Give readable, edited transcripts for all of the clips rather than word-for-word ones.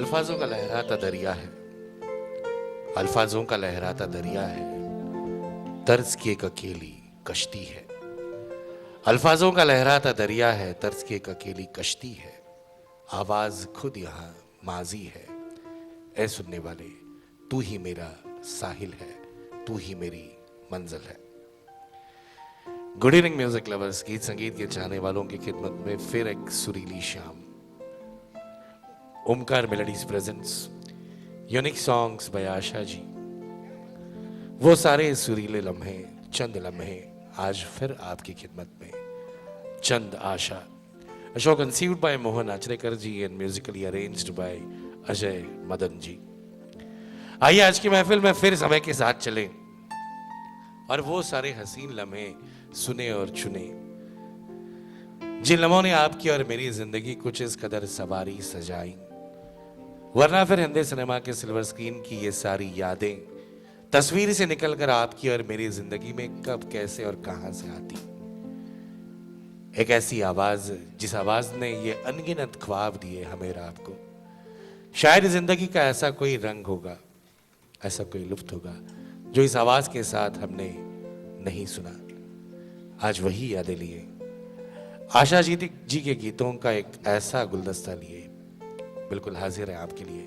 अल्फाजों का लहराता दरिया है, अल्फाजों का लहराता दरिया है, तर्ज की एक अकेली कश्ती है। अल्फाजों का लहराता दरिया है, तर्ज की एक अकेली कश्ती है। आवाज खुद यहाँ माजी है। ऐ सुनने वाले, तू ही मेरा साहिल है, तू ही मेरी मंजिल है। गुड इवनिंग म्यूजिक लवर्स, गीत संगीत के चाहने वालों की खिदमत में फिर एक सुरीली शाम। Omkar melodies presents unique songs by Asha ji. वो सारे सुरीले लम्हे, चंद लम्हे आज फिर आपकी खिदमत में। चंद आशा, a show conceived by Mohan Achrekar ji and musically arranged by Ajay Madan ji. आइए आज की महफिल में फिर समय के साथ चलें और वो सारे हसीन लम्हे सुने और चुने जिन लम्हों ने आपकी और मेरी जिंदगी कुछ इस कदर सवारी सजाई। वरना फिर हिंदी सिनेमा के सिल्वर स्क्रीन की ये सारी यादें तस्वीर से निकलकर आपकी और मेरी जिंदगी में कब, कैसे और कहां से आती। एक ऐसी आवाज जिस आवाज ने ये अनगिनत ख्वाब दिए हमें और आपको। शायद जिंदगी का ऐसा कोई रंग होगा, ऐसा कोई लुफ्त होगा जो इस आवाज के साथ हमने नहीं सुना। आज वही यादें लिए आशा जी के गीतों का एक ऐसा गुलदस्ता लिए बिल्कुल हाजिर है आपके लिए।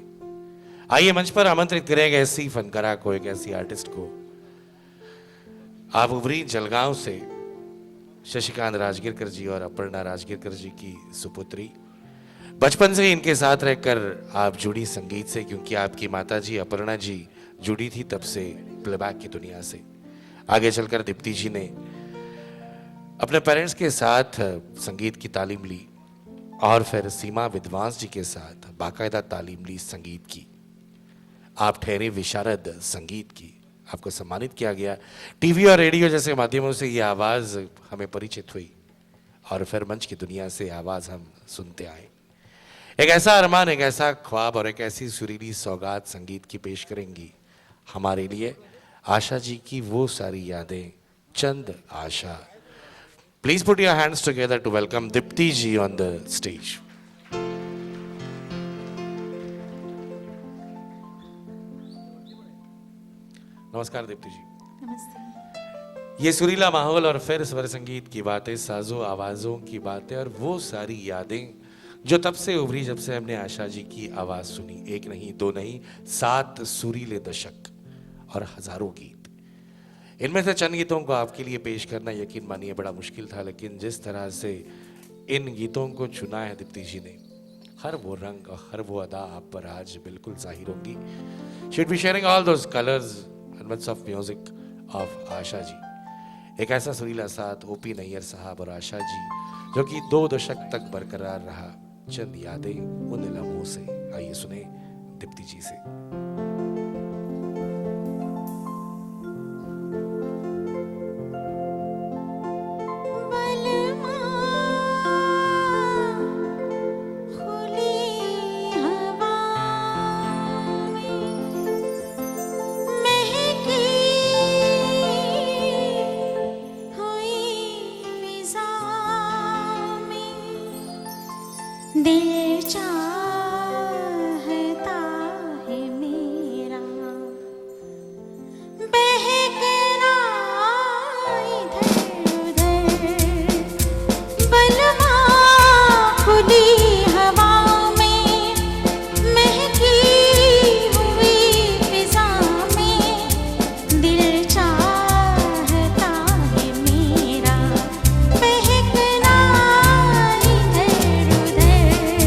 आइए मंच पर आमंत्रित करेंगे ऐसी फनकारा को, एक ऐसी आर्टिस्ट को। आप उभरी जलगांव से शशिकांत राजगिरकर जी और अपर्णा राजगिरकर जी की सुपुत्री। बचपन से इनके साथ रहकर आप जुड़ी संगीत से, क्योंकि आपकी माता जी अपर्णा जी जुड़ी थी तब से प्लेबैक की दुनिया से। आगे चलकर दीप्ति जी ने अपने पेरेंट्स के साथ संगीत की तालीम ली और फिर सीमा विद्वांस जी के साथ बाकायदा तालीम ली संगीत की। आप ठहरे विशारद संगीत की, आपको सम्मानित किया गया। टीवी और रेडियो जैसे माध्यमों से ये आवाज़ हमें परिचित हुई और फिर मंच की दुनिया से आवाज़ हम सुनते आए। एक ऐसा अरमान, एक ऐसा ख्वाब और एक ऐसी सुरीली सौगात संगीत की पेश करेंगी हमारे लिए आशा जी की वो सारी यादें, चंद आशा। Please put your hands together to welcome Deepti ji on the stage. नमस्कार दीप्ति जी। नमस्ते। ये सुरीला माहौल और फिर स्वर संगीत की बातें, साजो आवाजों की बातें और वो सारी यादें जो तब से उभरी जब से हमने आशा जी की आवाज सुनी। एक नहीं, दो नहीं, 7 सुरीले दशक और हजारों गीत। इनमें से चंद गीतों को आपके लिए पेश करना यकीन मानिए बड़ा मुश्किल था, लेकिन जिस तरह से इन गीतों को चुना है दीप्ति जी ने, हर वो रंग और हर वो अदा आप पर आज बिल्कुल जाहिर होंगी। Should be sharing all those colours and bits of music of Asha ji. एक ऐसा सुरीला साथ ओपी नैयर साहब और आशा जी जो कि 2 दशक तक बरकरार रहा। चंद यादें उन लम्हों से, आइए सुने दीप्ति जी से। दिल चाहता है मेरा बहकना इधर उधर, बलवा खुली हवा में, महकी हुई फिजा में। दिल चाहता है मेरा बहकना इधर उधर।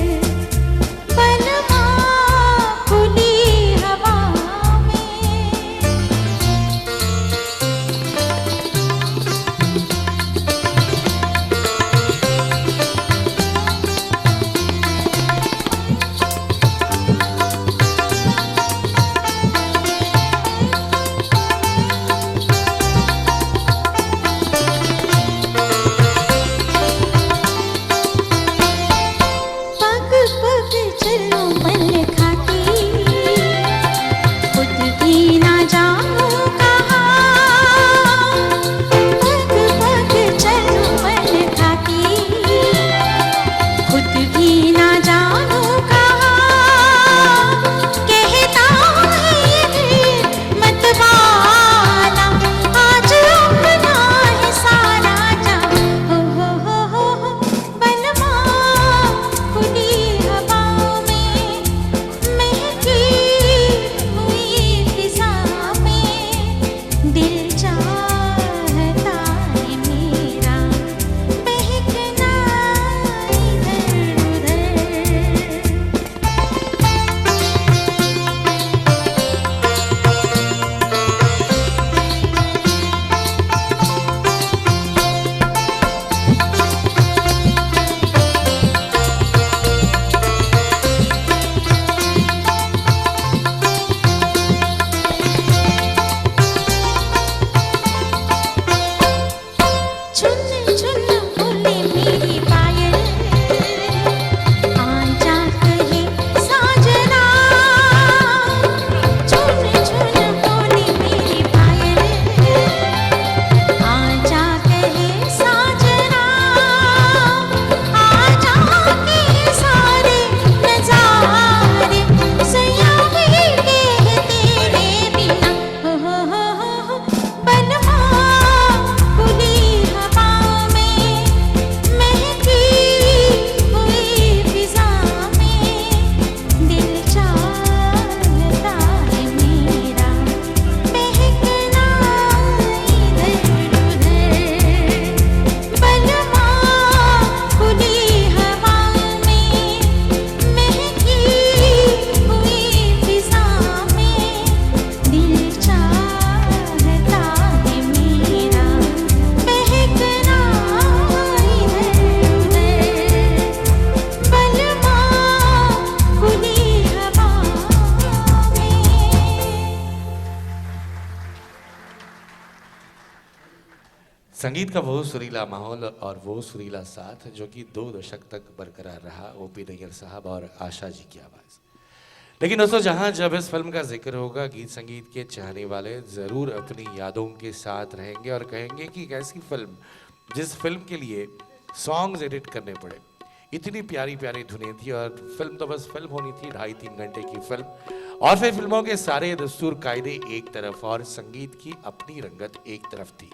झुन बोले मेरी पायल आजा कहे साजना झुन झुन बोले मेरी पायल आजा कहे साजना आजा के सारे नजारे सैया भी कहते हैं बिना हो बलमा खुली हवा में महकी हुई फिजा में दिल चाहता है मेरा बहकना इधर उधर बलमा खुली हवा में महकी हुई फिजा में दिल चाहता है मेरा बहकना इधर उधर बलमा खुली हवा में। संगीत का वो सुरीला माहौल और वो सुरीला साथ जो कि 2 दशक तक बरकरार रहा, ओपी नैयर साहब और आशा जी की आवाज़। लेकिन दोस्तों, जहां जब इस फिल्म का जिक्र होगा, गीत संगीत के चाहने वाले ज़रूर अपनी यादों के साथ रहेंगे और कहेंगे कि एक ऐसी फिल्म जिस फिल्म के लिए सॉन्ग्स एडिट करने पड़े, इतनी प्यारी प्यारी धुनें थी और फिल्म तो बस फिल्म होनी थी, 2.5-3 घंटे की फिल्म। और फिर फिल्मों के सारे दस्तूर कायदे एक तरफ और संगीत की अपनी रंगत एक तरफ थी।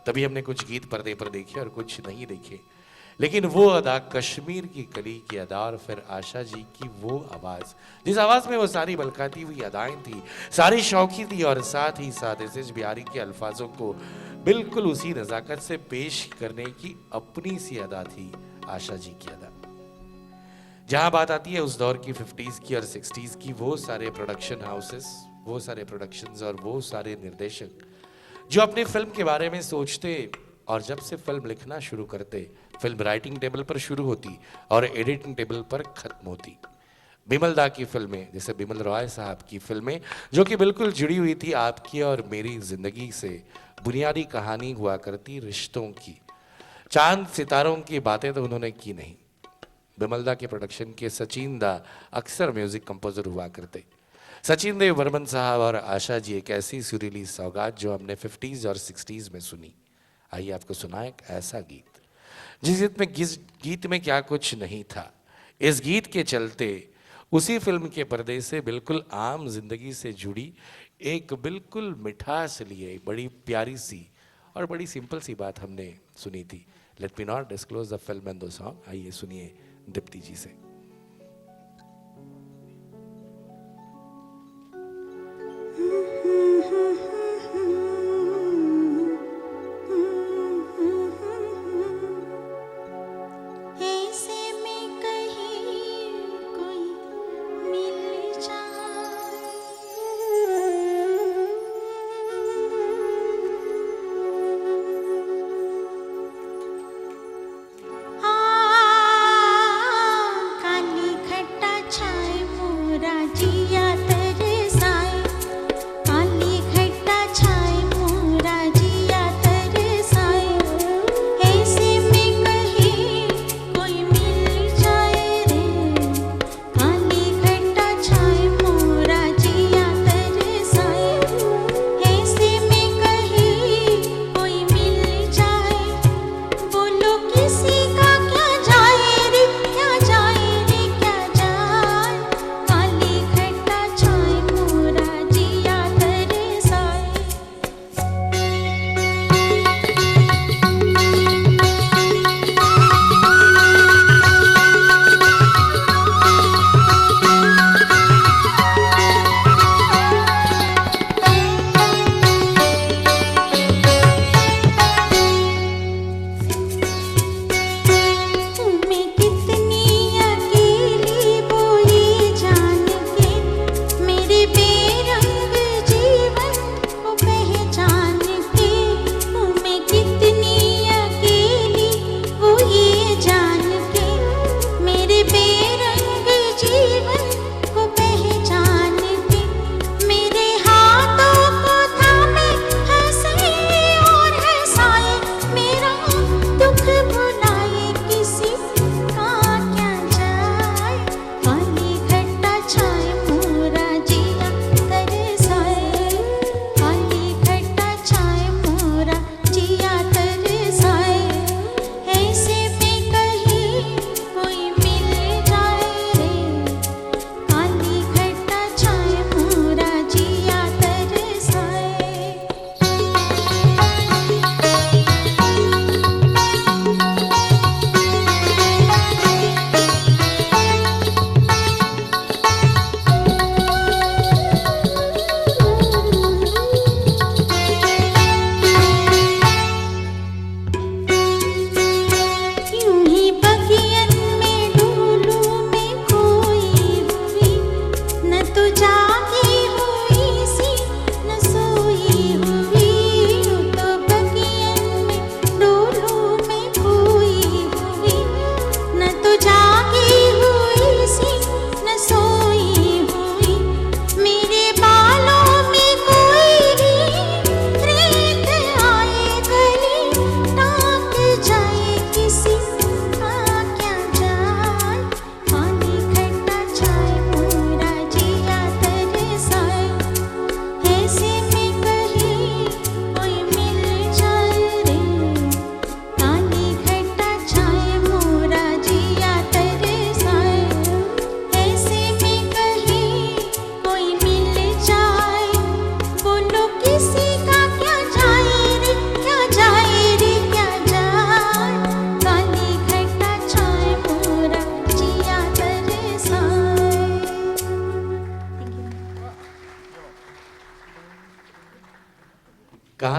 तभी हमने कुछ गीत पर्दे पर देखे और कुछ नहीं देखे, लेकिन वो अदा कश्मीर की कली की अदा और फिर आशा जी की वो आवाज़, जिस आवाज़ में वो सारी बलकाती हुई अदाएं थी, सारी शौकी थी और साथ ही साथ एस बिहारी के अल्फाजों को बिल्कुल उसी नज़ाकत से पेश करने की अपनी सी अदा थी आशा जी की अदा। जहां बात आती है उस दौर की 50s की और 60s की, वो सारे प्रोडक्शन हाउसेस, वो सारे प्रोडक्शंस और वो सारे निर्देशक जो अपने फिल्म के बारे में सोचते और जब से फिल्म लिखना शुरू करते, फिल्म राइटिंग टेबल पर शुरू होती और एडिटिंग टेबल पर खत्म होती। बिमल दा की फिल्में, जैसे बिमल रॉय साहब की फिल्में, जो कि बिल्कुल जुड़ी हुई थी आपकी और मेरी जिंदगी से, बुनियादी कहानी हुआ करती रिश्तों की। चांद सितारों की बातें तो उन्होंने की नहीं। बिमल दा के प्रोडक्शन के सचिन दा अक्सर म्यूजिक कंपोजर हुआ करते। सचिन देव बर्मन साहब और आशा जी एक ऐसी सुरीली सौगात जो हमने 50s और 60s में सुनी। आइए आपको सुनाएं एक ऐसा गीत जिस गीत में क्या कुछ नहीं था। इस गीत के चलते उसी फिल्म के पर्दे से बिल्कुल आम जिंदगी से जुड़ी एक बिल्कुल मिठास लिए बड़ी प्यारी सी और बड़ी सिंपल सी बात हमने सुनी थी। Let me not disclose the film and the song. आइए सुनिए दीप्ति जी से। ऐसे में कहीं कोई मिल जाए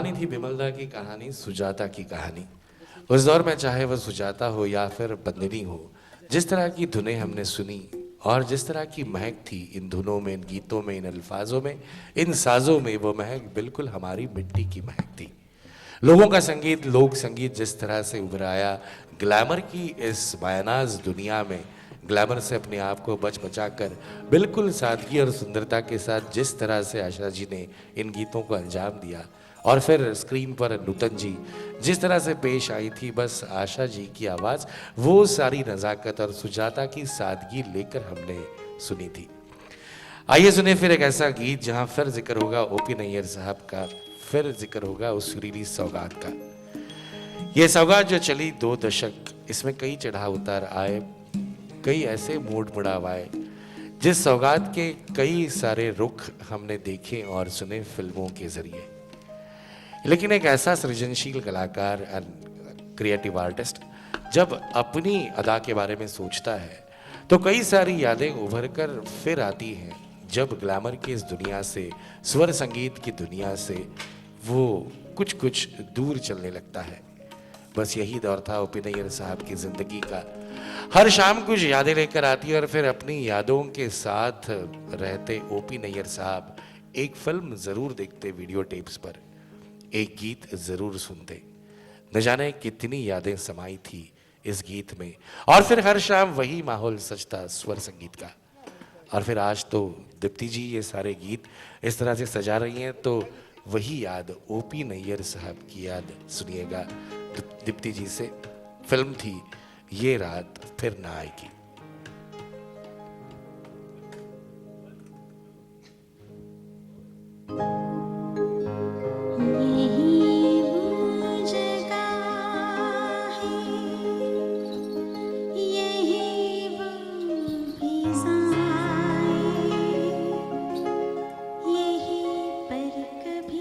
पुरानी थी बिमलदा की कहानी, सुजाता की कहानी। उस दौर में चाहे वह सुजाता हो या फिर बंदिनी हो, जिस तरह की धुनें हमने सुनी और जिस तरह की महक थी इन धुनों में, इन गीतों में, इन अल्फाजों में, इन साजों में, वो महक बिल्कुल हमारी मिट्टी की महक थी। लोगों का संगीत, लोक संगीत जिस तरह से उभर आया ग्लैमर की इस मायनाज दुनिया में, ग्लैमर से अपने आप को बच बचा कर बिल्कुल सादगी और सुंदरता के साथ जिस तरह से आशा जी ने इन गीतों को अंजाम दिया, और फिर स्क्रीन पर नूतन जी जिस तरह से पेश आई थी, बस आशा जी की आवाज़ वो सारी नज़ाकत और सुजाता की सादगी लेकर हमने सुनी थी। आइए सुने फिर एक ऐसा गीत जहां फिर जिक्र होगा ओपी नैयर साहब का, फिर जिक्र होगा उस सुरीली सौगात का। ये सौगात जो चली 2 दशक, इसमें कई चढ़ाव उतार आए, कई ऐसे मोड़ मुड़ाव आए, जिस सौगात के कई सारे रुख हमने देखे और सुने फिल्मों के जरिए। लेकिन एक ऐसा सृजनशील कलाकार एंड क्रिएटिव आर्टिस्ट जब अपनी अदा के बारे में सोचता है तो कई सारी यादें उभर कर फिर आती हैं, जब ग्लैमर की इस दुनिया से, स्वर संगीत की दुनिया से वो कुछ कुछ दूर चलने लगता है। बस यही दौर था ओपी नैयर साहब की ज़िंदगी का। हर शाम कुछ यादें लेकर आती और फिर अपनी यादों के साथ रहते ओपी नैयर साहब एक फिल्म ज़रूर देखते वीडियो टेप्स पर, एक गीत ज़रूर सुनते। न जाने कितनी यादें समाई थी इस गीत में, और फिर हर शाम वही माहौल सजता स्वर संगीत का। और फिर आज तो दीप्ति जी ये सारे गीत इस तरह से सजा रही हैं, तो वही याद ओपी नैयर साहब की याद सुनिएगा दीप्ति जी से। फिल्म थी ये रात फिर ना आएगी। यही वो जगह है, यही वो फिज़ाएं, यही पर कभी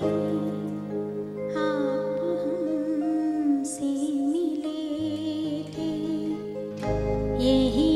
आप हमसे मिले थे, यही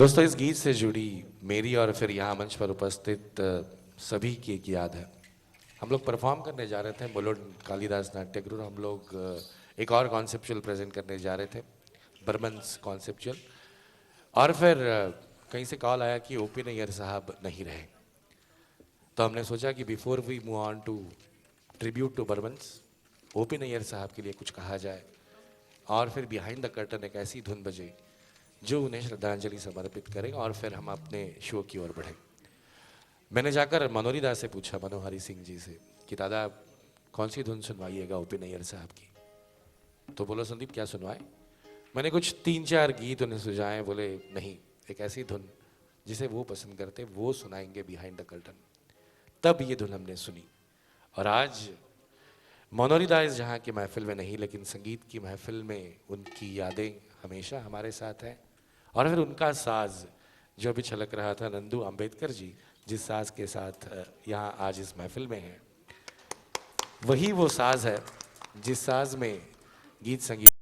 दोस्तों, इस गीत से जुड़ी मेरी और फिर यहाँ मंच पर उपस्थित सभी की एक याद है। हम लोग परफॉर्म करने जा रहे थे मुलुंड कालिदास नाट्यगृह। हम लोग एक और कॉन्सेप्चुअल प्रेजेंट करने जा रहे थे, बर्मन्स कॉन्सेप्चुअल। और फिर कहीं से कॉल आया कि ओपी नैयर साहब नहीं रहे। तो हमने सोचा कि before we move on to tribute to Burmans, OP Nayyar साहब के लिए कुछ कहा जाए और फिर बिहाइंड द कर्टन एक ऐसी धुन बजे जो उन्हें श्रद्धांजलि समर्पित करेगा और फिर हम अपने शो की ओर बढ़े। मैंने जाकर मनोहरी दास से पूछा, मनोहरी सिंह जी से, कि दादा कौन सी धुन सुनवाइएगा ओपी नैयर साहब की। तो बोलो संदीप क्या सुनवाए। मैंने कुछ 3-4 गीत उन्हें सुझाए। बोले नहीं, एक ऐसी धुन जिसे वो पसंद करते वो सुनाएंगे, बिहाइंड द कर्टन। तब ये धुन हमने सुनी। और आज मनोहरी दास जहाँ की महफिल में नहीं लेकिन संगीत की महफिल में उनकी यादें हमेशा हमारे साथ हैं। और फिर उनका साज जो अभी छलक रहा था, नंदू अंबेडकर जी जिस साज के साथ यहाँ आज इस महफिल में हैं, वही वो साज है जिस साज में गीत संगीत